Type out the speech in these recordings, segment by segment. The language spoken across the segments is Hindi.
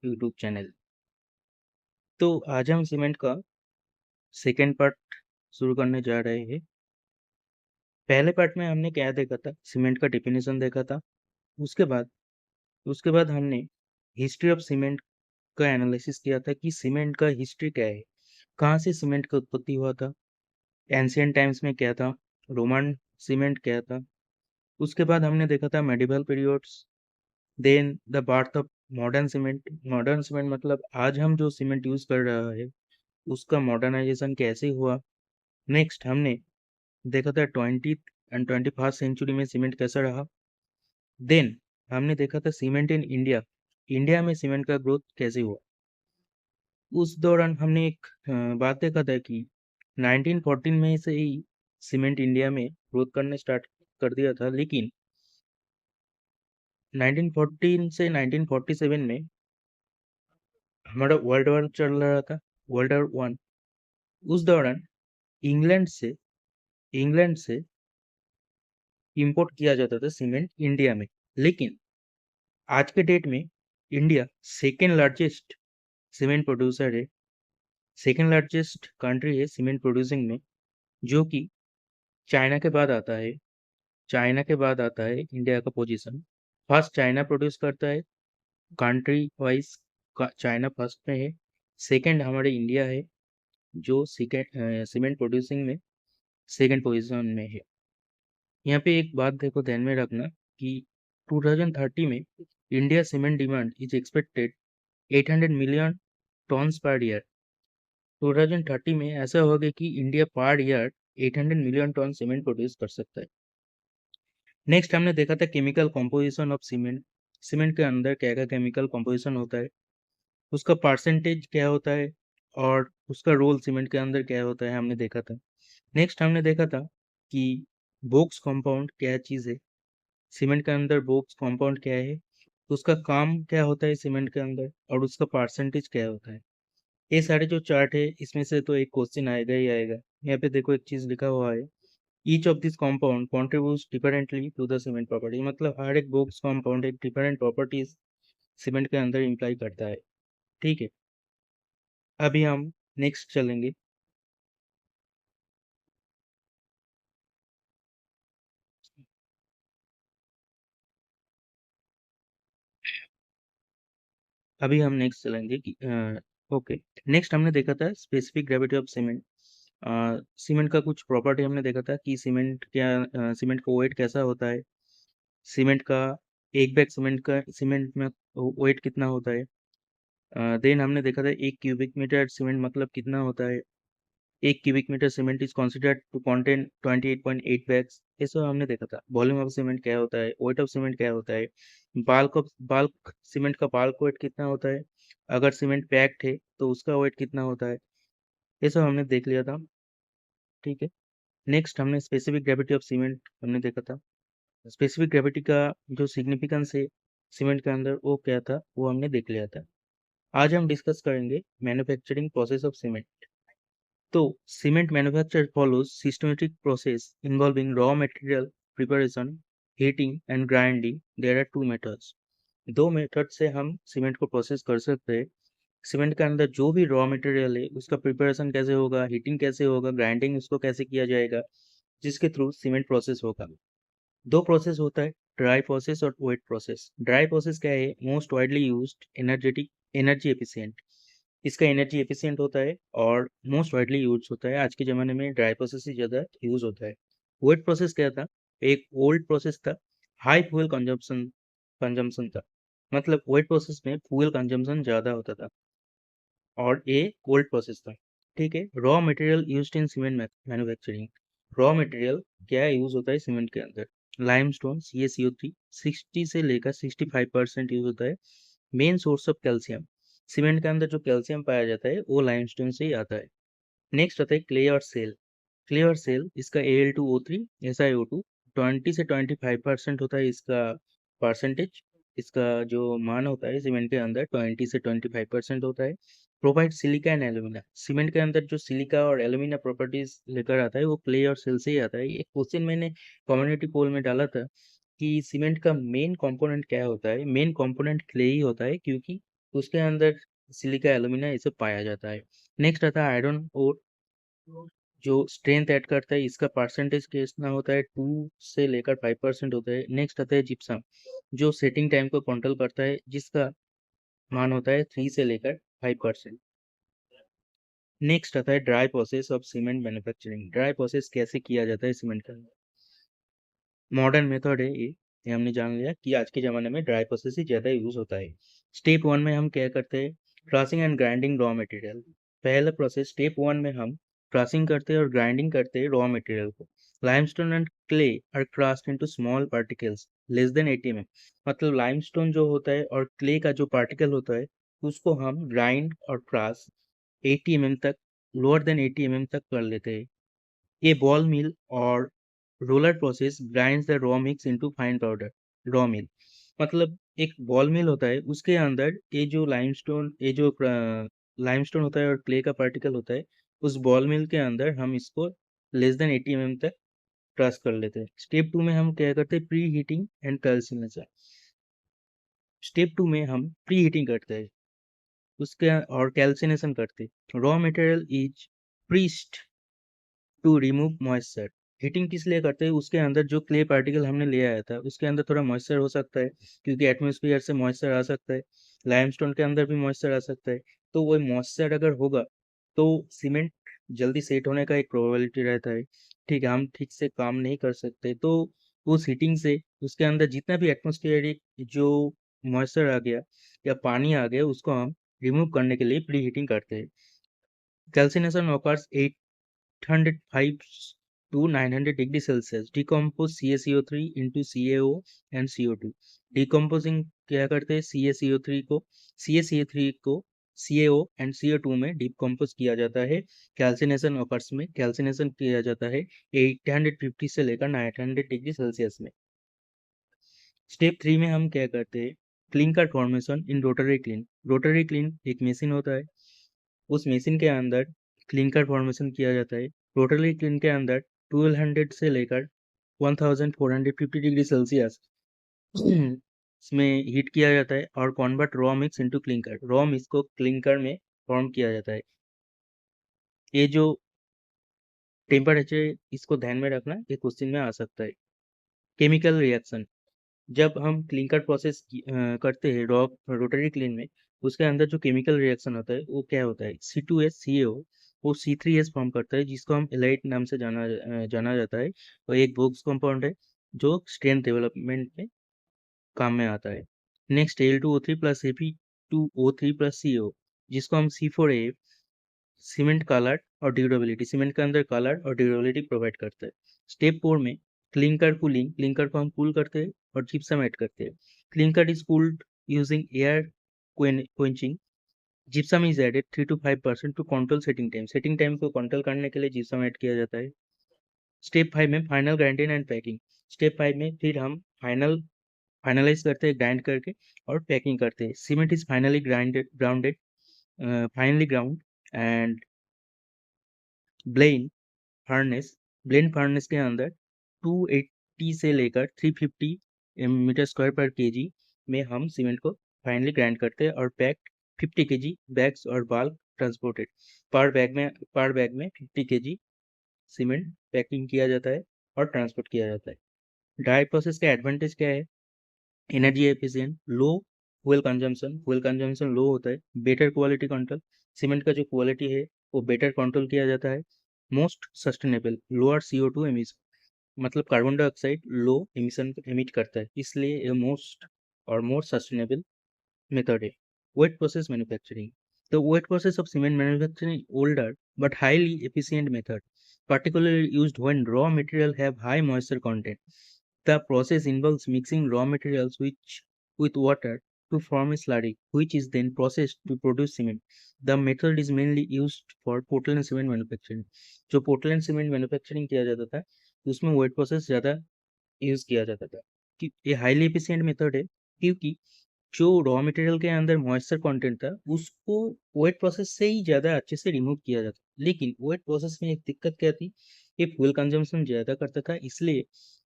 YouTube channel. तो आज हम सीमेंट का सेकेंड पार्ट शुरू करने जा रहे हैं। पहले पार्ट में हमने क्या देखा था, सीमेंट का डेफिनेशन देखा था। उसके बाद उसके बाद हमने हिस्ट्री ऑफ सीमेंट का एनालिसिस किया था कि सीमेंट का हिस्ट्री क्या है, कहाँ से सीमेंट का उत्पत्ति हुआ था, एंशियंट टाइम्स में क्या था, रोमन सीमेंट क्या था। उसके बाद हमने देखा था medieval periods, then the birth of modern cement. Modern cement मतलब आज हम जो सीमेंट यूज कर रहा है उसका मॉडर्नाइजेशन कैसे हुआ। नेक्स्ट हमने देखा था 20th एंड 21st सेंचुरी में सीमेंट कैसा रहा। देन हमने देखा था सीमेंट इन इंडिया, इंडिया में सीमेंट का ग्रोथ कैसे हुआ। उस दौरान हमने एक बात देखा था कि 1914 में से ही सीमेंट इंडिया में ग्रोथ करने स्टार्ट कर दिया था, लेकिन 1914 से 1947 में हमारा वर्ल्ड वॉर चल रहा था, वर्ल्ड वॉर वन। उस दौरान इंग्लैंड से इंग्लैंड से इंपोर्ट किया जाता था सीमेंट इंडिया में। लेकिन आज के डेट में India second largest cement producer है, सेकेंड लार्जेस्ट कंट्री है सीमेंट प्रोड्यूसिंग में, जो कि चाइना के बाद आता है। चाइना के बाद आता है इंडिया का पोजीशन। फर्स्ट चाइना प्रोड्यूस करता है, कंट्री वाइज चाइना फर्स्ट में है। सेकंड हमारे इंडिया है, जो सेकेंड सीमेंट प्रोड्यूसिंग में सेकंड पोजीशन में है। यहाँ पे एक बात देखो ध्यान में रखना कि 2030 में India cement demand is expected 800 million tons per year. 2030 में ऐसा होगा कि India per year 800 million ton cement produce कर सकता है। नेक्स्ट हमने देखा था chemical composition of cement. Cement के अंदर क्या क्या केमिकल कॉम्पोजिशन होता है, उसका परसेंटेज क्या होता है, और उसका रोल सीमेंट के अंदर क्या होता है, हमने देखा था। नेक्स्ट हमने देखा था कि बोक्स कंपाउंड क्या चीज़ है, सीमेंट के अंदर बोक्स कंपाउंड क्या है, उसका काम क्या होता है सीमेंट के अंदर, और उसका परसेंटेज क्या होता है। ये सारे जो चार्ट है इसमें से तो एक क्वेश्चन आएगा ही आएगा। यहाँ पे देखो एक चीज लिखा हुआ है, each of this compound contributes differently to the cement property. मतलब हर एक बोक्स कॉम्पाउंड एक डिफरेंट प्रॉपर्टीज सीमेंट के अंदर इम्प्लाई करता है। ठीक है, अभी हम नेक्स्ट चलेंगे। अभी हम नेक्स्ट चलेंगे कि ओके। नेक्स्ट हमने देखा था specific gravity of cement. Cement का कुछ प्रॉपर्टी हमने देखा था कि सीमेंट का वेट कैसा होता है, सीमेंट का एक बैग सीमेंट में वेट कितना होता है। देन हमने देखा था 1 क्यूबिक मीटर सीमेंट मतलब कितना होता है। 1 cubic metre cement is considered to contain 28.8 bags, ये सब हमने देखा था। वॉल्यूम ऑफ सीमेंट क्या होता है, वेट ऑफ सीमेंट क्या होता है, बल्क सीमेंट का बल्क वेट कितना होता है, अगर सीमेंट पैक्ड है तो उसका वेट कितना होता है, ये सब हमने देख लिया था। ठीक है, नेक्स्ट हमने स्पेसिफिक ग्रेविटी ऑफ सीमेंट हमने देखा था। स्पेसिफिक ग्रेविटी का जो सिग्निफिकेंस है सीमेंट के अंदर वो क्या था वो हमने देख लिया था। आज हम डिस्कस करेंगे मैन्युफैक्चरिंग प्रोसेस ऑफ सीमेंट। तो cement manufacture follows systematic process involving raw material preparation, heating and grinding. There are two methods. दो मेथड से हम सीमेंट को प्रोसेस कर सकते हैं। सीमेंट के अंदर जो भी रॉ मटेरियल है उसका प्रिपरेशन कैसे होगा, हीटिंग कैसे होगा, ग्राइंडिंग उसको कैसे किया जाएगा, जिसके थ्रू सीमेंट प्रोसेस होगा। दो प्रोसेस होता है, ड्राई प्रोसेस और वेट प्रोसेस। ड्राई प्रोसेस क्या है, most widely used energetic energy efficient, इसका एनर्जी एफिशिएंट होता है और मोस्ट वाइडली यूज होता है। आज के ज़माने में ड्राई प्रोसेस ही ज़्यादा यूज होता है। वेट प्रोसेस क्या था, एक ओल्ड प्रोसेस था, हाई फ्यूल कंजम्पशन कंजम्पशन था। मतलब वेट प्रोसेस में फ्यूल कंजम्पशन ज़्यादा होता था और ये ओल्ड प्रोसेस था। ठीक है, raw material used in cement manufacturing. Raw material क्या यूज होता है सीमेंट के अंदर, लाइमस्टोन CaCO3 60 से लेकर 65% यूज होता है। Main source of calcium, cement के अंदर जो कैल्शियम पाया जाता है वो लाइमस्टोन से ही आता है। नेक्स्ट आता है क्ले और सेल। क्ले और सेल, इसका Al2O3 SiO2 20 से 25% होता है इसका परसेंटेज। इसका जो मान होता है सीमेंट के अंदर 20 से 25% होता है। Provide silica and alumina, cement के अंदर जो सिलिका और एल्यूमिना प्रॉपर्टीज लेकर आता है वो क्ले और सेल से ही आता है। एक क्वेश्चन मैंने कम्युनिटी पोल में डाला था कि सीमेंट का मेन कंपोनेंट क्या होता है। मेन कंपोनेंट क्ले ही होता है, क्योंकि उसके अंदर सिलिका एलुमिना ये सब पाया जाता है। नेक्स्ट आता है आयरन और जो स्ट्रेंथ ऐड करता है, इसका परसेंटेज कितना होता है, 2 से लेकर 5% होता है। नेक्स्ट आता है जिप्सम, जो सेटिंग टाइम को कंट्रोल करता है, जिसका मान होता है 3 से लेकर 5%। नेक्स्ट आता है dry process of cement manufacturing. Dry process कैसे किया जाता है सीमेंट का, मॉडर्न मेथड है ये हमने जान लिया कि आज के ज़माने में ड्राई प्रोसेस ही ज़्यादा यूज़ होता है। स्टेप 1 में हम क्या करते हैं, crushing and grinding raw material. पहला प्रोसेस स्टेप 1 में हम क्रशिंग करते हैं और ग्राइंडिंग करते हैं रॉ मटेरियल को। Limestone and clay are crushed into small particles less than 80 mm। मतलब लाइमस्टोन जो होता है और क्ले का जो पार्टिकल होता है, उसको हम ग्राइंड और क्रश 80 mm तक, लोअर देन 80 mm तक कर लेते हैं। A ball mill or roller process grinds the raw mix into fine powder। Raw mill मतलब एक बॉल मिल होता है, उसके अंदर ये जो लाइमस्टोन होता है और क्ले का पार्टिकल होता है, उस बॉल मिल के अंदर हम इसको लेस देन 80 mm तक क्रश कर लेते हैं। स्टेप 2 में हम क्या करते हैं, pre heating and calcination. Step 2 में हम प्री हीटिंग करते हैं उसके और कैल्सिनेशन करते हैं। Raw material is pressed to remove moisture. Heating किस लिए करते हैं, उसके अंदर जो क्ले पार्टिकल हमने ले आया था उसके अंदर थोड़ा मॉइस्चर हो सकता है, क्योंकि एटमॉस्फेयर से मॉइस्चर आ सकता है, लाइमस्टोन के अंदर भी मॉइस्चर आ सकता है। तो वो मॉइस्चर अगर होगा तो सीमेंट जल्दी सेट होने का एक प्रोबेबिलिटी रहता है। ठीक है, हम ठीक से काम नहीं कर सकते, तो उस हीटिंग से उसके अंदर जितना भी एटमॉस्फेरिक जो मॉइस्चर आ गया या पानी आ गया, उसको हम रिमूव करने के लिए प्री हीटिंग करते हैं। Calcination occurs 805 to 900 degree Celsius, decompose CaCO3 into CaO and CO2। Decomposing क्या करते हैं, CaCO3 को CaO and CO2 में डिकम्पोज किया जाता है। कैल्सिनेशन ऑकर्स में कैल्सिनेशन किया जाता है 850 से लेकर 900 डिग्री सेल्सियस में। स्टेप 3 में हम क्या करते हैं, क्लिंकर फॉर्मेशन इन रोटरी क्लीन। रोटरी क्लीन एक मशीन होता है, उस मशीन के अंदर क्लिंकर फॉर्मेशन किया जाता है। रोटरी क्लीन के अंदर 1200 से लेकर 1450 डिग्री सेल्सियस इसमें हीट किया जाता है और convert raw mix into clinker. Raw mix को क्लिंकर में फॉर्म किया जाता है। ये जो टेम्परेचर, इसको ध्यान में रखना, ये क्वेश्चन में आ सकता है। केमिकल रिएक्शन, जब हम क्लिंकर प्रोसेस करते हैं रोटरी क्लीन में, उसके अंदर जो केमिकल रिएक्शन होता है वो क्या होता है, C2HCaO वो C3H फॉर्म करता है, जिसको हम एलाइट नाम से जाना जाता है, और एक बोक्स कंपाउंड है जो स्ट्रेंथ डेवलपमेंट में काम में आता है। Next Al2O3 plus Fe2O3 plus CO, जिसको हम C4A, सीमेंट कलर और ड्यूरेबिलिटी, सीमेंट के अंदर कलर और ड्यूरेबिलिटी प्रोवाइड करता है। स्टेप 4 में क्लिंकर कूलिंग, क्लिंकर को हम कूल करते हैं और जिप्सम ऐड करते हैं। Clinker is cooled using air quenching. Gypsum is added 3 to 5% to control setting time. Setting time को कंट्रोल करने के लिए जिप्सम ऐड किया जाता है। स्टेप 5 में final grinding and packing. Step 5 में फिर हम फाइनलाइज करते हैं ग्राइंड करके और पैकिंग करते हैं। Cement is finally ground and blend furnace. Blend furnace के अंदर 280 से लेकर 350 मीटर स्क्वायर पर केजी में हम सीमेंट को फाइनली ग्राइंड करते हैं और पैक्ड 50 केजी बैग्स और बाल्क ट्रांसपोर्टेड। पर बैग में 50 केजी सीमेंट पैकिंग किया जाता है और ट्रांसपोर्ट किया जाता है। ड्राई प्रोसेस का एडवांटेज क्या है, एनर्जी एफिशिएंट, फ्यूल कंजम्पशन लो होता है, बेटर क्वालिटी कंट्रोल, सीमेंट का जो क्वालिटी है वो बेटर कंट्रोल किया जाता है। Most sustainable, lower CO2 emission, मतलब carbon dioxide low emission emit करता है, इसलिए ये मोस्ट और मोर सस्टेनेबल मेथड है। Wet process manufacturing, the wet process of cement manufacturing older but highly efficient method, particularly used when raw material have high moisture content. The process involves mixing raw materials with water to form a slurry, which is then processed to produce cement. The method is mainly used for Portland cement manufacturing. जो Portland cement manufacturing किया जाता था, उसमें वेट प्रोसेस ज़्यादा यूज़ किया जाता था। कि ये हाईली एफिशिएंट मेथड है, क्योंकि जो रॉ मटेरियल के अंदर मॉइस्चर कंटेंट था, उसको वेट प्रोसेस से ही ज़्यादा अच्छे से रिमूव किया जाता। लेकिन वेट प्रोसेस में एक दिक्कत क्या थी, ये फ्यूल कंजम्पशन ज़्यादा करता था, इसलिए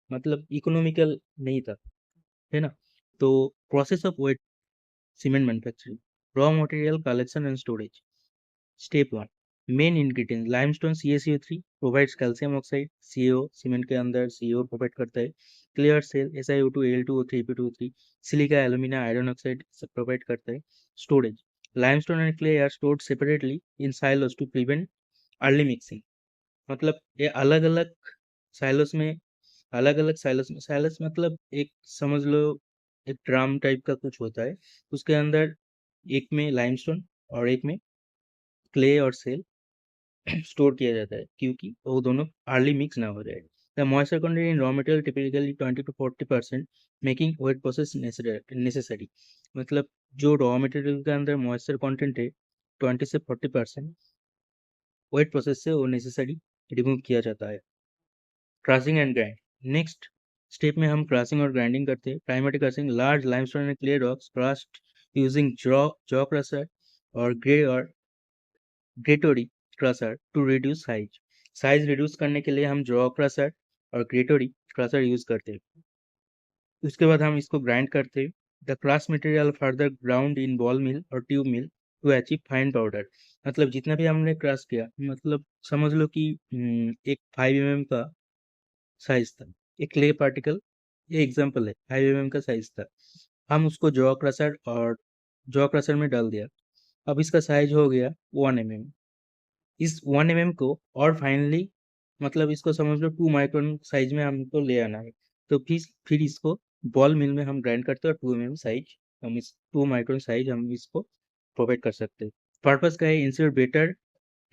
मतलब इकोनॉमिकल नहीं था, है ना। तो process of wet cement manufacturing, Raw material collection and storage. Step 1. Main ingredient limestone CaCO3 provides calcium oxide, CO cement के अंदर CO प्रोवाइड करता है. Clear cell SiO2 Al2O3 Ap2O3 silica alumina iron oxide सब प्रोवाइड करता है. Storage limestone and clay are stored separately in silos to prevent early mixing. मतलब ये अलग अलग साइलोस में साइलोस मतलब एक समझ लो एक ड्रम टाइप का कुछ होता है. उसके अंदर एक में लाइमस्टोन और एक में क्ले और सेल स्टोर किया जाता है क्योंकि वो दोनों अर्ली मिक्स ना हो जाए. The moisture content in raw material typically 20 to 40% making wet process necessary. मतलब जो रॉ मटेरियल के अंदर मॉइस्चर कंटेंट है 20 से 40% वेट प्रोसेस से वो नेसेसरी रिमूव किया जाता है. Crushing and grind. Next step में हम क्रशिंग और ग्राइंडिंग करते हैं. Primary crushing large limestone and clay rocks crushed using jaw crusher और gyratory crusher to reduce size reduce करने के लिए हम जॉ क्रशर और ग्रेटोरी क्रशर यूज करते हैं. उसके बाद हम इसको ग्राइंड करते हैं. The crush material further ground in ball mill और tube mill to achieve fine powder. मतलब जितना भी हमने क्रश किया मतलब समझ लो कि एक 5 mm का साइज था. एक क्ले पार्टिकल ये एग्जांपल है 5 mm का साइज था. हम उसको जॉ क्रशर में डाल दिया. अब इसका साइज हो गया 1 mm. इस 1 mm को और फाइनली मतलब इसको समझ लो 2 माइक्रोन साइज में हमको ले आना है. तो फिर इसको बॉल मिल में हम ग्राइंड करते हैं और 2 mm साइज हम इस 2 माइक्रोन साइज हम इसको प्रोवाइड कर सकते हैं. पर्पस का है ensure better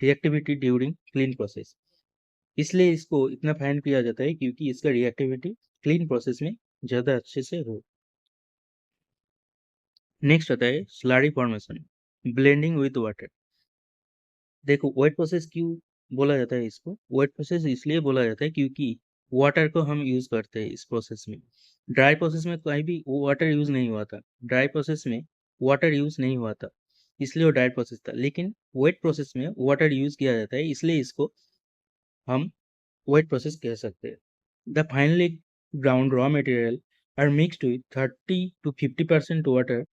reactivity during clean process. इसलिए इसको इतना फाइन किया जाता है क्योंकि इसका रिएक्टिविटी क्लीन प्रोसेस में ज़्यादा अच्छे से हो. नेक्स्ट आता है slurry formation blending with water. देखो वेट प्रोसेस क्यों बोला जाता है इसको. वेट प्रोसेस इसलिए बोला जाता है क्योंकि वाटर को हम यूज करते हैं इस प्रोसेस में. ड्राई प्रोसेस में कहीं भी वाटर यूज नहीं हुआ था. ड्राई प्रोसेस में वाटर यूज नहीं हुआ था इसलिए वो ड्राई प्रोसेस था. लेकिन वेट प्रोसेस में वाटर यूज किया जाता है इसलिए इसको हम वेट प्रोसेस कह सकते हैं. The finely ground raw material are mixed with 30 to 50% water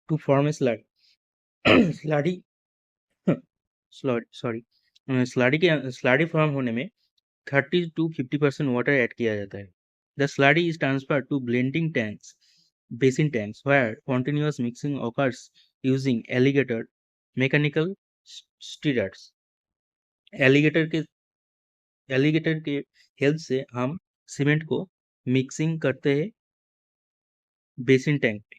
to form a slurry sorry slurry form होने में 30 to 50% वाटर ऐड किया जाता है. The slurry is transfer to blending tanks basin tanks where continuous mixing occurs using mechanical stirrers. Alligator के हेल्प से हम सीमेंट को मिक्सिंग करते हैं बेसिन टैंक में.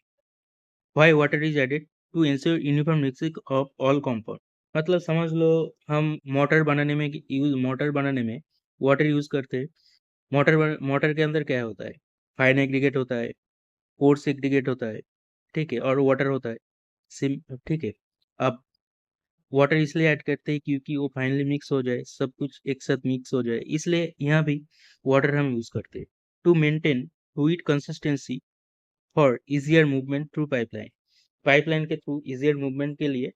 Why water is added to ensure uniform mixing of all compound. मतलब समझ लो हम मोटर बनाने में वाटर यूज करते हैं. मोटर के अंदर क्या होता है फाइन एग्रीगेट होता है कोर्स एग्रीगेट होता है ठीक है और वाटर होता है सिम ठीक है. अब वाटर इसलिए ऐड करते हैं क्योंकि वो फाइनली मिक्स हो जाए सब कुछ एक साथ मिक्स हो जाए इसलिए यहाँ भी वाटर हम यूज करते हैं to maintain fluid consistency for easier movement through pipeline के थ्रू इजियर मूवमेंट के लिए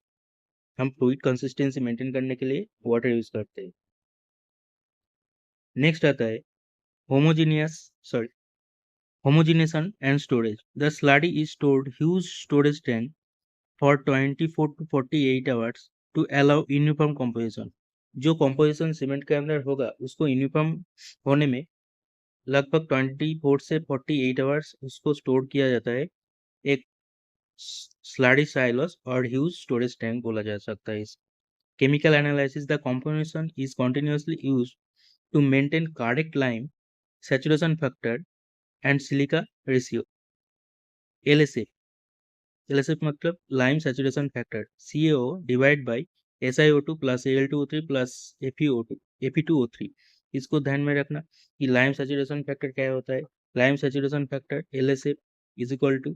हम फ्लूइड कंसिस्टेंसी मेंटेन करने के लिए वाटर यूज करते हैं. नेक्स्ट आता है homogenation and storage. The slurry is stored huge storage tank for 24 to 48 hours to allow uniform composition. जो composition सीमेंट के अंदर होगा उसको यूनिफॉर्म होने में लगभग 24 से 48 आवर्स उसको स्टोर किया जाता है. एक स्लरी साइलोस और ह्यूज स्टोरेज टैंक बोला जा सकता है. इस chemical analysis the composition is continuously used to maintain correct lime saturation factor and silica ratio. LSF मतलब lime saturation factor CaO divide by SiO2 plus Al2O3 plus Fe2O3. इसको ध्यान में रखना कि लाइम सैचुरेशन फैक्टर क्या होता है. Lime saturation factor LSF is equal to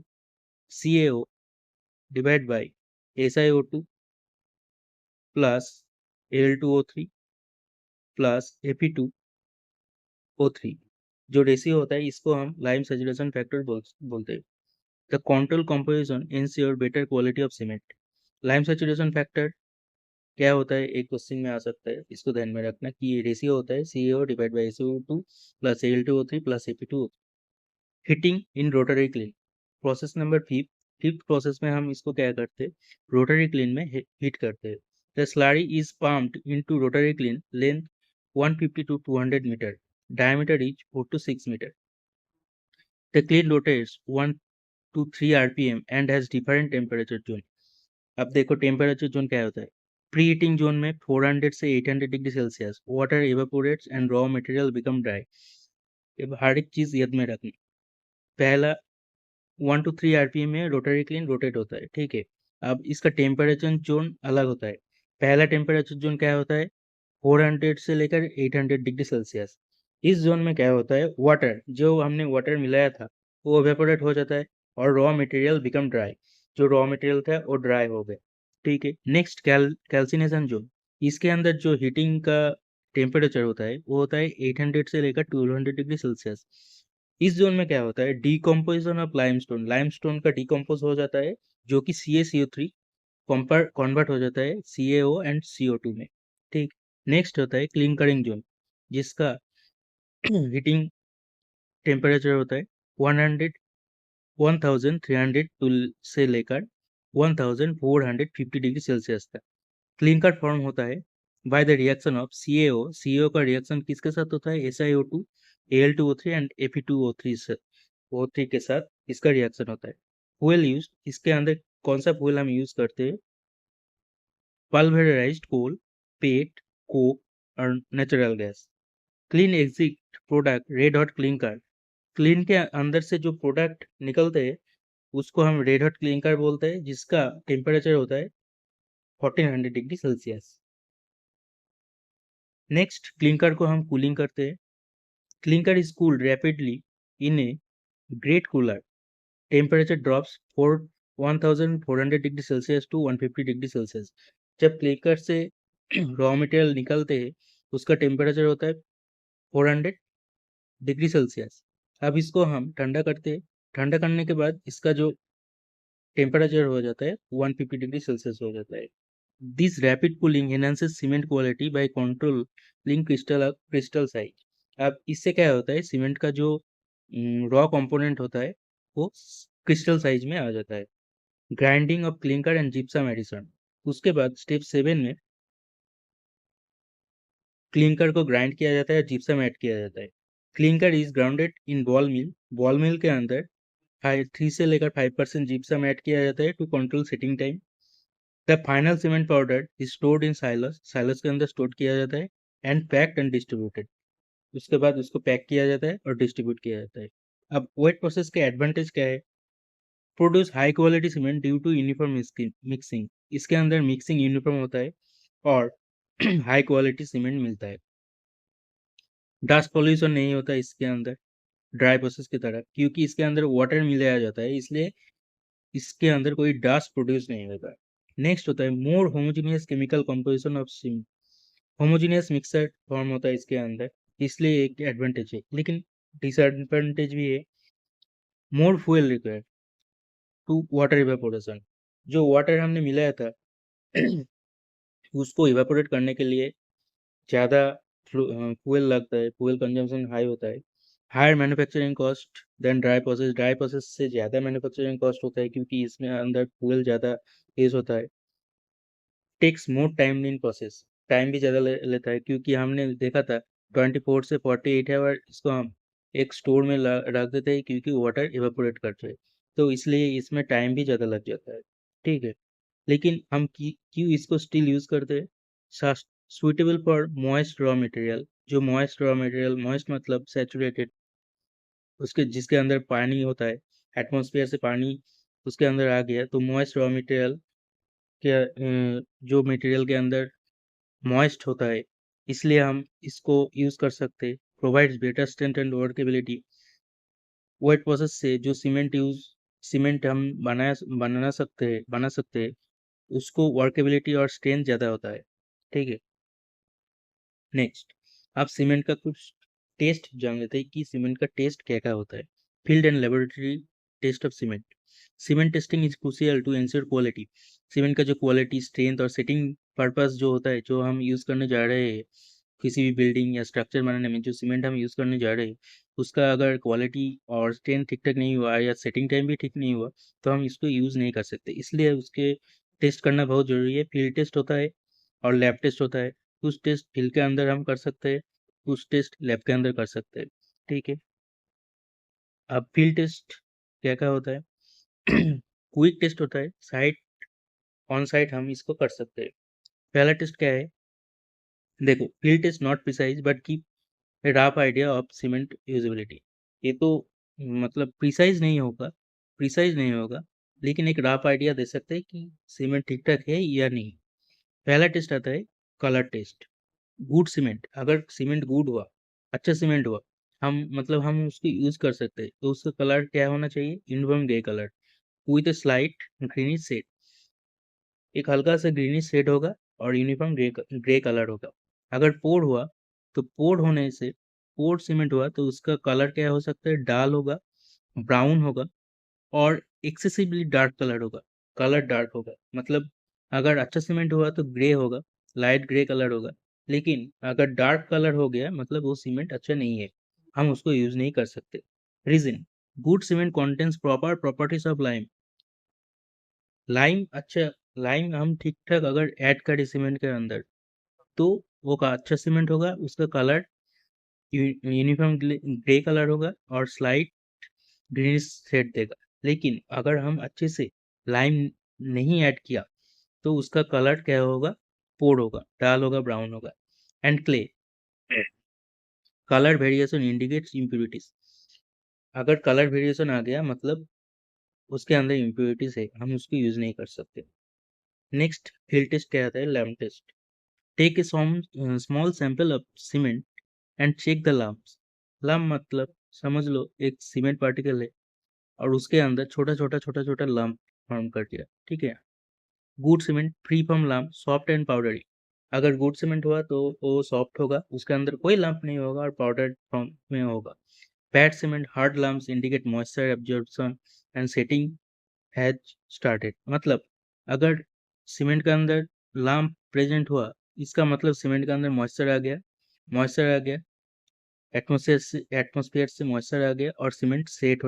CaO divide by SiO2 plus Al2O3 plus Fe2O3. जो रेशियो होता है इसको हम लाइम सैचुरेशन फैक्टर बोलते हैं. The control composition ensure better quality of cement. Lime saturation factor क्या होता है एक क्वेश्चन में आ सकता है. इसको ध्यान में रखना कि ये रेशियो होता है CaO divide by SiO2 plus Al2O3 plus Fe2O3. Heating in rotary clean. Process number 5 fifth process में हम इसको क्या करते हैं, रोटरी क्लीन में हीट करते हैं। The slurry is pumped into rotary kiln, length 150 to 200 metre, diameter is 4 to 6 metre. The clean rotates 1 to 3 rpm and has different temperature zone। अब देखो टेम्परेचर जोन क्या होता है। प्री हीटिंग जोन में 400 से 800 degree Celsius water evaporates and raw material become dry. अब हर एक चीज याद में रखनी। पहला 1 to 3 आरपीएम में रोटरी क्लीन रोटेट होता है, ठीक है। अब इसका टेम्परेचर जोन अलग होता है। पहला टेम्परेचर जोन क्या होता है, 400 से लेकर 800 डिग्री सेल्सियस। इस जोन में क्या होता है, वाटर जो हमने वाटर मिलाया था वो इवेपोरेट हो जाता है और रॉ मटेरियल बिकम ड्राई। जो रॉ मटेरियल था वो ड्राई हो गए, ठीक है। नेक्स्ट कैल्सिनेशन जोन, इसके अंदर जो हीटिंग का टेम्परेचर होता है वो होता है 800 से लेकर 200 डिग्री सेल्सियस। इस जोन में क्या होता है, डीकम्पोजिशन ऑफ लाइमस्टोन, लाइमस्टोन का डीकम्पोज हो जाता है जो कि CaCO3 कन्वर्ट हो जाता है CaO एंड CO2 में, ठीक। नेक्स्ट होता है क्लिंकरिंग जोन, जिसका हीटिंग टेम्परेचर होता है 100 1300 से लेकर 1450 डिग्री सेल्सियस तक। क्लिंकर फॉर्म होता है by the reaction of CaO। CaO का रिएक्शन किसके साथ होता है, SiO2 Al2O3 एंड Fe2O3 से O3 के साथ इसका रिएक्शन होता है। फ्यूल यूज, इसके अंदर कौन सा फ्यूल हम यूज करते हैं, पल्वराइज्ड कोल, पेट, कोक और natural gas. Clean exit product red hot clinker, clean के अंदर से जो प्रोडक्ट निकलते हैं उसको हम रेड हॉट क्लिंकर बोलते हैं, जिसका टेम्परेचर होता है 1400 डिग्री सेल्सियस। नेक्स्ट क्लिंकर को हम कूलिंग करते हैं। Clinker is cooled rapidly in a grate cooler, temperature drops 1400 degree Celsius to 150 degree Celsius. जब क्लिंकर से रॉ मटेरियल निकलते हैं उसका टेम्परेचर होता है 400 डिग्री सेल्सियस। अब इसको हम ठंडा करते हैं। ठंडा करने के बाद इसका जो टेम्परेचर हो जाता है 150 डिग्री सेल्सियस हो जाता है। This rapid cooling enhances cement quality by controlling crystal size. अब इससे क्या होता है, सीमेंट का जो रॉ कंपोनेंट होता है वो क्रिस्टल साइज में आ जाता है। Grinding of clinker and gypsum addition, उसके बाद स्टेप 7 में क्लिंकर को ग्राइंड किया जाता है, जिप्सम ऐड किया जाता है। Clinker is grounded in ball mill, ball mill के अंदर 3 से लेकर 5% जिप्सम ऐड किया जाता है to control setting time. The final cement powder is stored in silos, silos के अंदर स्टोर किया जाता है एंड पैक्ड एंड डिस्ट्रीब्यूटेड। उसके बाद उसको पैक किया जाता है और डिस्ट्रीब्यूट किया जाता है। अब वेट प्रोसेस के एडवांटेज क्या है, produce high quality cement due to uniform mixing, इसके अंदर मिक्सिंग यूनिफॉर्म होता है और हाई क्वालिटी सीमेंट मिलता है। डस्ट पॉल्यूशन नहीं होता इसके अंदर ड्राई प्रोसेस की तरह, क्योंकि इसके अंदर वाटर मिलाया जाता है, इसलिए इसके अंदर कोई डस्ट प्रोड्यूस नहीं होता। नेक्स्ट होता है more homogeneous chemical composition of cement, homogeneous mixer form होता है इसके अंदर, इसलिए एक एडवांटेज है। लेकिन डिसएडवांटेज भी है, more fuel required to water evaporation, जो वाटर हमने मिलाया था उसको इवेपोरेट करने के लिए ज़्यादा फ्यूल लगता है, फ्यूल कंजम्पशन हाई होता है। Higher manufacturing cost than dry process, dry process से ज़्यादा मैन्युफैक्चरिंग कॉस्ट होता है क्योंकि इसमें अंदर फ्यूल ज़्यादा यूज होता है। Takes more time in process, time भी ज़्यादा लेता है क्योंकि हमने देखा था 24 से 48 आवर इसको हम एक स्टोर में रख देते हैं क्योंकि वाटर इवेपोरेट करते हैं, तो इसलिए इसमें टाइम भी ज़्यादा लग जाता है, ठीक है। लेकिन हम क्यों इसको स्टिल यूज करते हैं, suitable for moist raw material, जो मॉइस्ट रॉ मटेरियल, मॉइस्ट मतलब सैचुरेटेड, उसके जिसके अंदर पानी होता है, एटमॉस्फेयर से पानी उसके अंदर आ गया तो मॉइस्ट रॉ मटेरियल के जो मटेरियल के अंदर मॉइस्ट होता है, इसलिए हम इसको यूज कर सकते हैं। Provides better strength and workability, wet process से जो सीमेंट हम बना सकते हैं उसको वर्केबिलिटी और स्ट्रेंथ ज़्यादा होता है, ठीक है। नेक्स्ट आप सीमेंट का कुछ टेस्ट जान लेते हैं कि सीमेंट का टेस्ट क्या क्या होता है। Field and laboratory test of cement, cement testing is crucial to ensure quality, cement का जो क्वालिटी, स्ट्रेंथ और सेटिंग पर्पस जो होता है, जो हम यूज़ करने जा रहे हैं किसी भी बिल्डिंग या स्ट्रक्चर बनाने में जो सीमेंट हम यूज़ करने जा रहे हैं उसका अगर क्वालिटी और स्ट्रेंथ ठीक ठाक नहीं हुआ या सेटिंग टाइम भी ठीक नहीं हुआ तो हम इसको यूज़ नहीं कर सकते। इसलिए उसके टेस्ट करना बहुत ज़रूरी है। फील्ड टेस्ट होता है और लैब टेस्ट होता है। कुछ टेस्ट फील्ड के अंदर हम कर सकते हैं, कुछ टेस्ट लैब के अंदर कर सकते हैं। ठीक है। अब फील्ड टेस्ट क्या क्या होता है? क्विक टेस्ट होता है, साइट ऑन साइट हम इसको कर सकते हैं। पहला टेस्ट क्या है? देखो, field test not precise but keep a rough idea of cement usability. ये तो मतलब प्रिसाइज नहीं होगा, लेकिन एक रफ आइडिया दे सकते हैं कि सीमेंट ठीक ठाक है या नहीं। पहला टेस्ट आता है कलर टेस्ट। गुड सीमेंट, अगर सीमेंट गुड हुआ, अच्छा सीमेंट हुआ, हम उसको यूज कर सकते हैं, तो उसका कलर क्या होना चाहिए? Uniform grey colour with slight greenish shade. एक हल्का सा ग्रीनिश शेड होगा और यूनिफॉर्म ग्रे कलर होगा। अगर पोर हुआ तो पोर सीमेंट हुआ तो उसका कलर क्या हो सकता है? डाल होगा, ब्राउन होगा और एक्सेसिवली डार्क कलर होगा। कलर डार्क होगा मतलब अगर अच्छा सीमेंट हुआ तो ग्रे होगा, लाइट ग्रे कलर होगा। लेकिन अगर डार्क कलर हो गया मतलब वो सीमेंट अच्छा नहीं है, हम उसको यूज नहीं कर सकते। Reason, good cement contains proper properties of lime. Lime अच्छा, लाइम हम ठीक ठाक अगर ऐड करें सीमेंट के अंदर तो वो का अच्छा सीमेंट होगा, उसका कलर यूनिफॉर्म ग्रे कलर होगा और स्लाइट ग्रीनिश शेड देगा। लेकिन अगर हम अच्छे से लाइम नहीं ऐड किया तो उसका कलर क्या होगा? पोर होगा, डाल होगा, ब्राउन होगा। And clay, colour variation indicates impurities. अगर कलर वेरिएशन आ गया मतलब उसके अंदर इम्प्योरिटीज है, हम उसको यूज नहीं कर सकते। नेक्स्ट फील्ड टेस्ट क्या आता है? Lump test. Take a small sample of cement and check the lumps. Lump मतलब समझ लो एक सीमेंट पार्टिकल है और उसके अंदर छोटा छोटा लम्प फॉर्म कर दिया। ठीक है। Good cement free from lump, soft and powdery. अगर गुड सीमेंट हुआ तो वो सॉफ्ट होगा, उसके अंदर कोई लम्प नहीं होगा और पाउडर फॉर्म में होगा। Bad cement hard lumps indicate moisture absorption and setting has started. मतलब अगर सीमेंट के अंदर लम्प प्रेजेंट हुआ इसका मतलब सीमेंट के अंदर मॉइस्चर आ गया, एटमॉस्फेयर से मॉइस्चर आ गया और सीमेंट सेट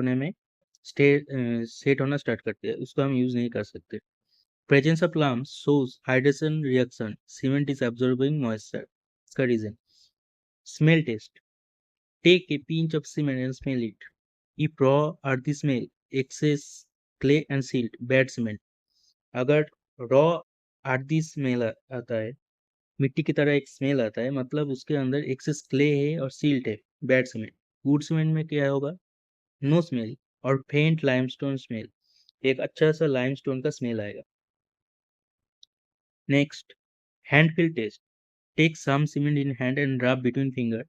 होना स्टार्ट करती है, उसको हम यूज नहीं कर सकते। Presence of lump shows hydration reaction, cement is absorbing moisture। इसका reason, smell test. Take a pinch of cement and smell it. If raw earthy smell, excess clay and silt, bad cement। अगर रॉ earthy स्मेल आता है, मिट्टी की तरह एक स्मेल आता है मतलब उसके अंदर एक्सेस क्ले है और सिल्ट है, बैड सीमेंट। गुड सीमेंट में क्या होगा? नो स्मेल और फेंट लाइमस्टोन स्मेल, एक अच्छा सा लाइमस्टोन का स्मेल आएगा। Next, hand feel test. Take some cement in hand and rub between finger.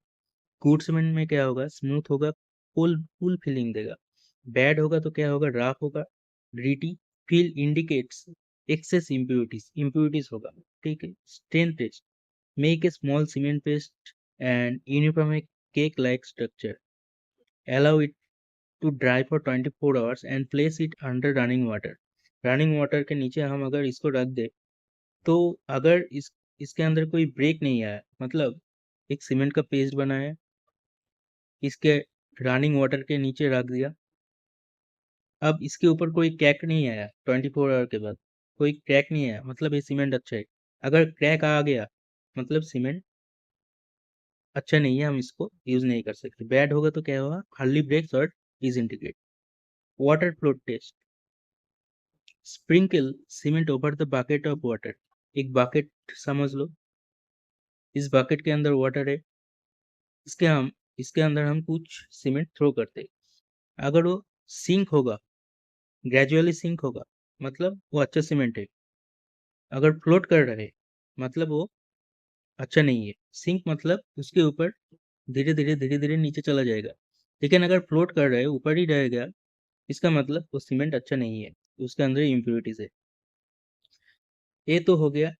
Good cement में क्या होगा? स्मूथ होगा, फुल फुल फीलिंग देगा। बैड होगा तो क्या होगा? रफ होगा, gritty. Feel indicates excess impurities होगा। ठीक है। Strength test. Make a small cement paste and uniform a cake-like structure. Allow it to dry for 24 hours and place it under running water। Running water के नीचे हम अगर इसको रख दे तो अगर इसके अंदर कोई ब्रेक नहीं आया मतलब एक सीमेंट का पेस्ट बनाया, इसके रनिंग वाटर के नीचे रख दिया, अब इसके ऊपर कोई क्रैक नहीं आया, 24 आवर के बाद कोई क्रैक नहीं आया मतलब ये सीमेंट अच्छा है। अगर क्रैक आ गया मतलब सीमेंट अच्छा नहीं है, हम इसको यूज नहीं कर सकते। बैड होगा तो क्या होगा? हार्डली ब्रेक्स और disintegrate. Water float test. Sprinkle cement over the bucket of water. एक बकेट समझ लो, इस बकेट के अंदर वाटर है, इसके हम इसके अंदर हम कुछ सीमेंट थ्रो करते हैं। अगर वो सिंक होगा, ग्रेजुअली सिंक होगा मतलब वो अच्छा सीमेंट है। अगर फ्लोट कर रहे मतलब वो अच्छा नहीं है। सिंक मतलब उसके ऊपर धीरे धीरे नीचे चला जाएगा। लेकिन अगर फ्लोट कर रहे ऊपर ही रहेगा इसका मतलब वो सीमेंट अच्छा नहीं है, उसके अंदर इम्प्योरिटीज है। ये तो हो गया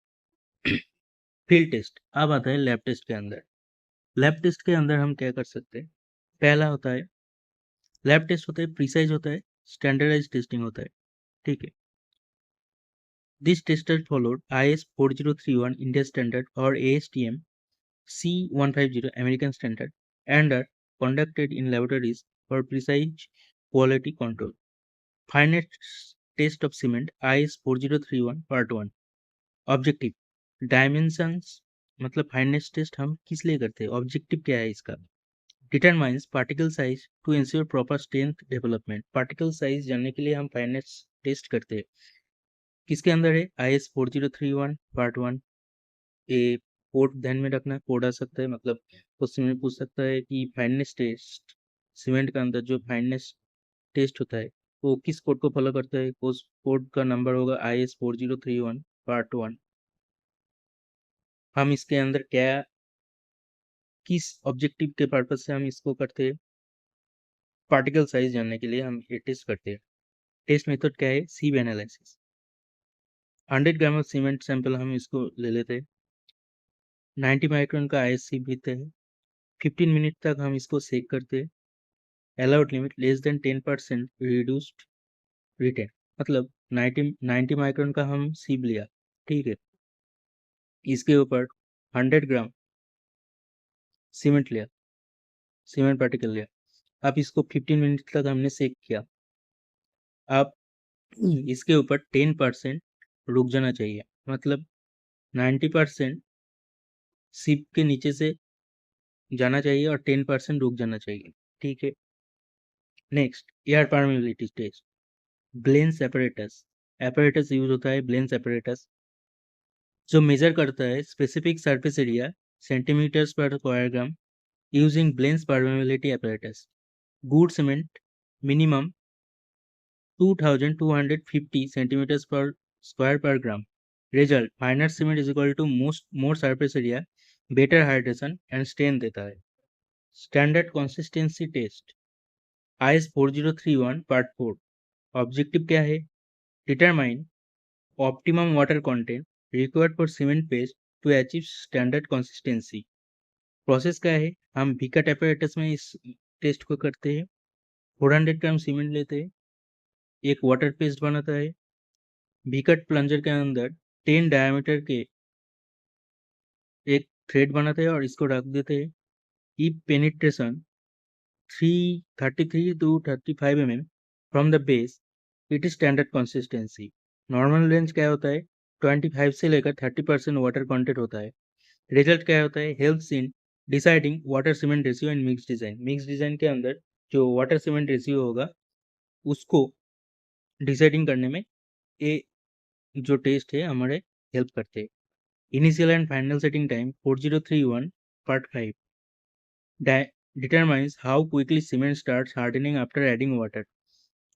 फील्ड टेस्ट। अब आता है लैब टेस्ट के अंदर। लैब टेस्ट के अंदर हम क्या कर सकते हैं? पहला होता है लैब टेस्ट, होता है प्रिसाइज, होता है स्टैंडर्डाइज टेस्टिंग होता है। ठीक है। This tester followed IS 4031 India standard और ASTM C150 American standard and are conducted in laboratories for precise quality control. Finest test of cement IS 4031 Part 1. Objective dimensions मतलब फाइनेस्ट टेस्ट हम किस लिए करते हैं, ऑब्जेक्टिव क्या है इसका। Determines particle size to ensure proper strength development, particle size जानने के लिए हम फाइनेस्ट टेस्ट करते हैं। किसके अंदर है, IS 4031 Part 1। ए कोड ध्यान में रखना, कोड आ सकता है, मतलब क्वेश्चन में पूछ सकता है कि फाइनेस्ट टेस्ट सीमेंट के अंदर जो फाइनेस्ट टेस्ट होता है वो किस कोड को फॉलो करता है, उस कोड का नंबर होगा IS 4031 Part 1। हम इसके अंदर क्या, किस ऑब्जेक्टिव के पर्पज से हम इसको करते हैं, पार्टिकल साइज जानने के लिए हम ये टेस्ट करते हैं। टेस्ट मेथड क्या है, sieve analysis. 100 gram of cement sample हम इसको ले लेते हैं, 90 माइक्रोन का ISC लेते हैं, 15 मिनट तक हम इसको सेक करते हैं। Allowed limit less than 10% reduced retain, मतलब 90 माइक्रोन का हम सीव लिया, ठीक है। इसके ऊपर 100 ग्राम सीमेंट लिया, सीमेंट पार्टिकल लिया। अब इसको 15 मिनट तक हमने सेक किया। अब इसके ऊपर 10% रुक जाना चाहिए, मतलब 90% सिप के नीचे से जाना चाहिए और 10% रुक जाना चाहिए, ठीक है। Next, air permeability test, Blaine's apparatus. Apparatus use होता है ब्लेंस एपरेटस, जो मेजर करता है स्पेसिफिक सरफेस एरिया सेंटीमीटर्स पर square gram using Blaine's permeability apparatus. Good cement minimum 2250 centimeters per square per gram. Result, finer cement is equal to more surface area, better hydration and strain देता है। Standard consistency test IS 4031 Part 4। Objective क्या है, determine optimum water content required for cement paste to achieve standard consistency। Process क्या है, हम Vicat apparatus में इस टेस्ट को करते हैं। 400 ग्राम सीमेंट लेते हैं, एक वाटर पेस्ट बनाता है, विकट प्लंजर के अंदर 10 डायमीटर के एक थ्रेड बनाते हैं और इसको रख देते हैं। If penetration 333 to 35 mm from the base, it is standard consistency. Normal range क्या होता है, 25 से लेकर 30% वाटर कंटेंट होता है। रिजल्ट क्या होता है, helps in deciding water cement ratio and mix design. Mix design के अंदर जो वाटर सीमेंट रेशियो होगा उसको डिसाइडिंग करने में ये जो टेस्ट है हमारे हेल्प करते हैं। Initial and final setting time 4031 Part 5 determines how quickly cement starts hardening after adding water।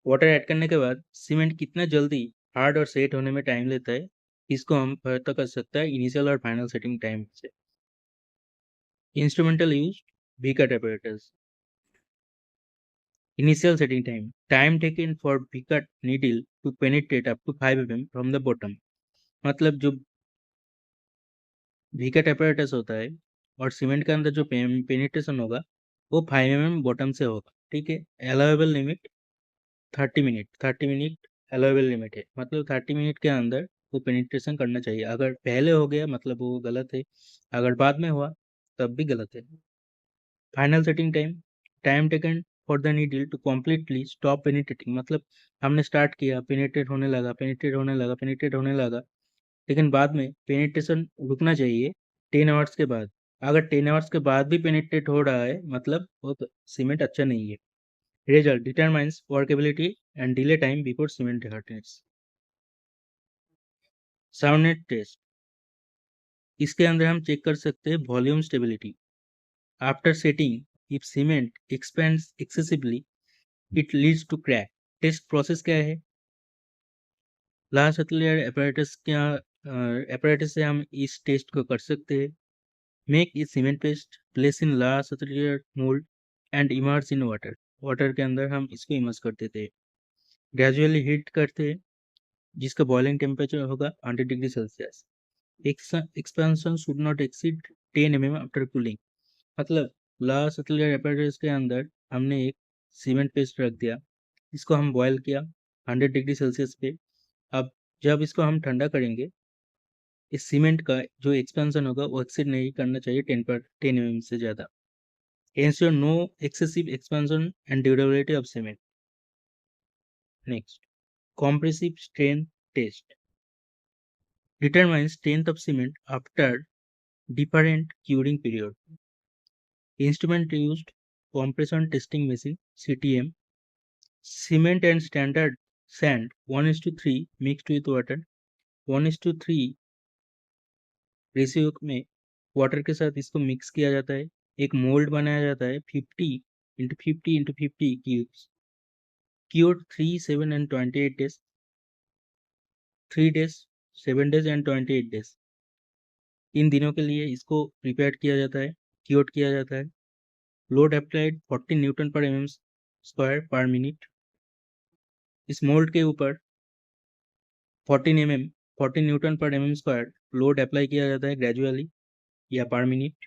Water add करने के बाद सीमेंट कितना जल्दी हार्ड और सेट होने में टाइम लेता है, इसको हम पता कर सकता है इनिशियल और फाइनल सेटिंग टाइम से। Instrumental use Vicat apparatus। Initial setting time taken for Vicat needle to penetrate up to 5 mm from the bottom। मतलब जो Vicat apparatus होता है और सीमेंट के अंदर जो पेनिट्रेशन होगा वो 5 mm बॉटम से होगा, ठीक है। Allowable limit 30 minute, 30 minute allowable limit है, मतलब 30 मिनट के अंदर वो पेनिट्रेशन करना चाहिए। अगर पहले हो गया मतलब वो गलत है, अगर बाद में हुआ तब भी गलत है। Final setting time taken for the needle to completely stop penetrating, मतलब हमने स्टार्ट किया, पेनिट्रेट होने लगा, पेनिट्रेट होने लगा, पेनिट्रेट होने लगा, लेकिन बाद में पेनिट्रेशन रुकना चाहिए 10 आवर्स के बाद। अगर 10 आवर्स के बाद भी पेनिट्रेट हो रहा है मतलब वो सीमेंट अच्छा नहीं है। Result determines workability and delay time before cement hardness. Soundness test, इसके अंदर हम चेक कर सकते हैं volume stability after setting. If cement expands excessively it leads to crack. Test process क्या है, लास्ट एथलेट एपरेटस से हम इस टेस्ट को कर सकते हैं। मेक इस cement paste, place in large saturated mould and immerse in water. Water के अंदर हम इसको इमर्स कर देते हैं। ग्रेजुअली हीट करते हैं जिसका बॉइलिंग टेम्परेचर होगा 100 degree Celsius. Expansion should not exceed 10 mm after cooling, मतलब लार्ज सैचुरेटेड एपरेटस के अंदर हमने एक सीमेंट पेस्ट रख दिया, इसको हम बॉयल किया 100 डिग्री सेल्सियस पे। अब जब इसको हम ठंडा करेंगे इस सीमेंट का जो एक्सपेंशन होगा वो एक्सीड नहीं करना चाहिए 10 mm से ज़्यादा। Ensure no excessive expansion and durability of cement. Next, compressive strain test determines strength of cement after different curing period. Instrument used: compression testing machine (CTM), cement and standard sand 1:3 mixed with water, 1:3 ratio में वाटर के साथ इसको मिक्स किया जाता है। एक मोल्ड बनाया जाता है 50 × 50 × 50 cubes, cured 3, 7 and 28 days, 3 days, 7 days and 28 days। इन दिनों के लिए इसको प्रिपेयर किया जाता है, क्योर किया जाता है। लोड अप्लाइड 40 न्यूटन पर mm स्क्वायर पर मिनट। इस मोल्ड के ऊपर 40 न्यूटन पर mm स्क्वायर लोड अप्लाई किया जाता है ग्रेजुअली या पर मिनट।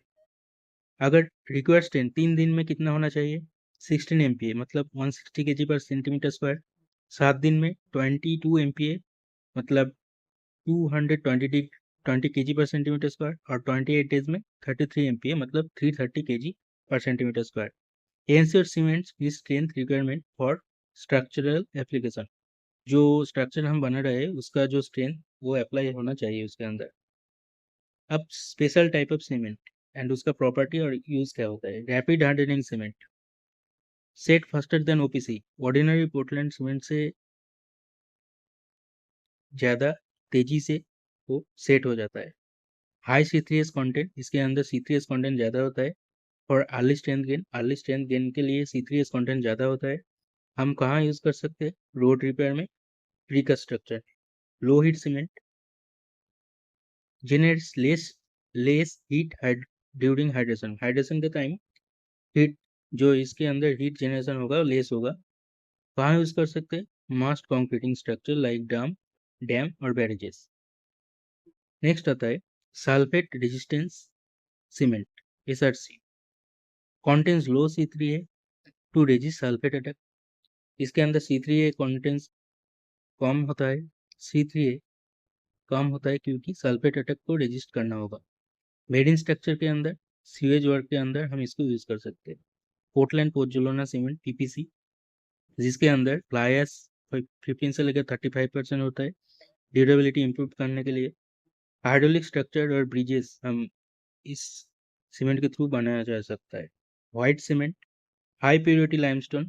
अगर रिक्वायर्ड स्ट्रेंथ 3 दिन में कितना होना चाहिए? 16 MPa, मतलब 160 kg पर सेंटीमीटर स्क्वायर। 7 दिन में 22 MPa, मतलब 220 kg पर सेंटीमीटर स्क्वायर। और 28 डेज में 33 MPa, मतलब 330 kg पर centimetre square. Ensure cements with strength requirement for structural application। जो स्ट्रक्चर हम बना रहे हैं उसका जो स्ट्रेंथ वो अप्लाई होना चाहिए उसके अंदर। अब special type of cement and उसका प्रॉपर्टी और यूज क्या होता है। Rapid hardening cement set faster than OPC. Ordinary Portland cement से ज़्यादा तेजी से वो सेट हो जाता है। हाई C3S कंटेंट, इसके अंदर C3S कंटेंट ज़्यादा होता है। और अर्ली स्ट्रेंथ गेन के लिए C3S कंटेंट ज़्यादा होता है। हम कहाँ यूज़ कर सकते हैं? रोड रिपेयर में, pre construction. Low heat cement generates less heat during hydration के टाइम हीट, जो इसके अंदर हीट जनरेशन होगा वो लेस होगा। कहाँ यूज कर सकते हैं? मास्ट कंक्रीटिंग स्ट्रक्चर लाइक डैम और बैरेजेस। नेक्स्ट आता है sulphate resistance cement SRC, contains low C3A to resist sulfate attack। इसके अंदर C3A कंटेंस कम होता है, C3A कम होता है क्योंकि सल्फेट अटैक को रेजिस्ट करना होगा। मेडिन स्ट्रक्चर के अंदर, सीवेज वर्क के अंदर हम इसको यूज कर सकते हैं। पोर्टलैंड पोज्जोलाना सीमेंट PPC, जिसके अंदर फ्लाई ऐश 15 से लेकर 35% होता है, ड्यूरेबिलिटी इंप्रूव करने के लिए। हाइड्रोलिक स्ट्रक्चर और ब्रिजेस हम इस सीमेंट के थ्रू बनाया जा सकता है। White cement high purity limestone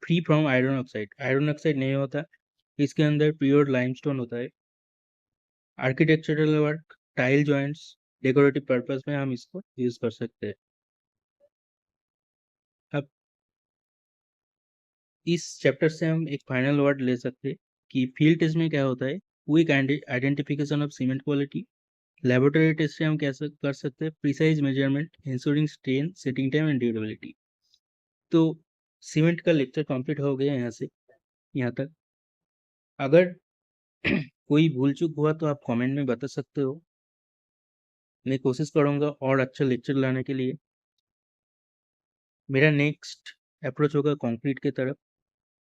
free from iron oxide नहीं होता, इसके अंदर प्योर लाइमस्टोन होता है। Architectural work, tile joints, decorative purpose में हम इसको यूज कर सकते हैं। अब इस चैप्टर से हम एक फाइनल वर्ड ले सकते हैं कि फील्ड टेस्ट में क्या होता है। Quick identification of cement quality. Laboratory test से हम कैसे कर सकते हैं? Precise measurement, ensuring strain, setting time and durability. तो सीमेंट का लेक्चर कंप्लीट हो गया यहाँ से यहाँ तक। अगर कोई भूल चूक हुआ तो आप कमेंट में बता सकते हो। मैं कोशिश करूँगा और अच्छा लेक्चर लाने के लिए। मेरा नेक्स्ट अप्रोच होगा कंक्रीट की तरफ,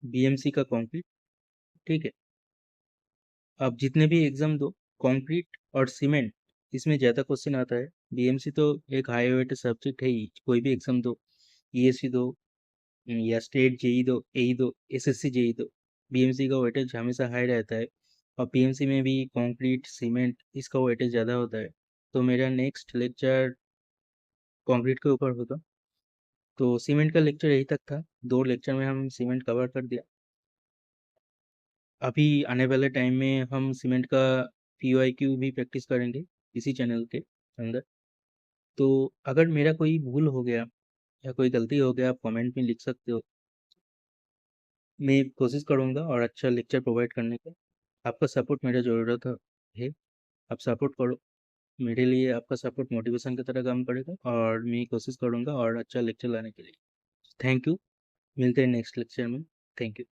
BMC का कंक्रीट। ठीक है, आप जितने भी एग्जाम दो, कंक्रीट और सीमेंट इसमें ज़्यादा क्वेश्चन आता है। BMC तो एक हाई वेटेड सब्जेक्ट है ही, कोई भी एग्जाम दो, ESC दो या स्टेट जेई दो, AE दो, SSC जेई दो, BMC का वेटेज हमेशा हाई रहता है। और PMC में भी कंक्रीट सीमेंट इसका वेटेज ज़्यादा होता है। तो मेरा नेक्स्ट लेक्चर कंक्रीट के ऊपर होगा। तो सीमेंट का लेक्चर यही तक था, 2 लेक्चर में हम सीमेंट कवर कर दिया। अभी आने वाले टाइम में हम सीमेंट का PYQ भी प्रैक्टिस करेंगे इसी चैनल के अंदर। तो अगर मेरा कोई भूल हो गया या कोई गलती हो गया, आप कमेंट में लिख सकते हो। मैं कोशिश करूँगा और अच्छा लेक्चर प्रोवाइड करने का। आपका सपोर्ट मेरा ज़रूरत है, आप सपोर्ट करो। मेरे लिए आपका सपोर्ट मोटिवेशन की तरह काम करेगा और मैं कोशिश करूँगा और अच्छा लेक्चर लाने के लिए। Thank you. मिलते हैं नेक्स्ट लेक्चर में। Thank you.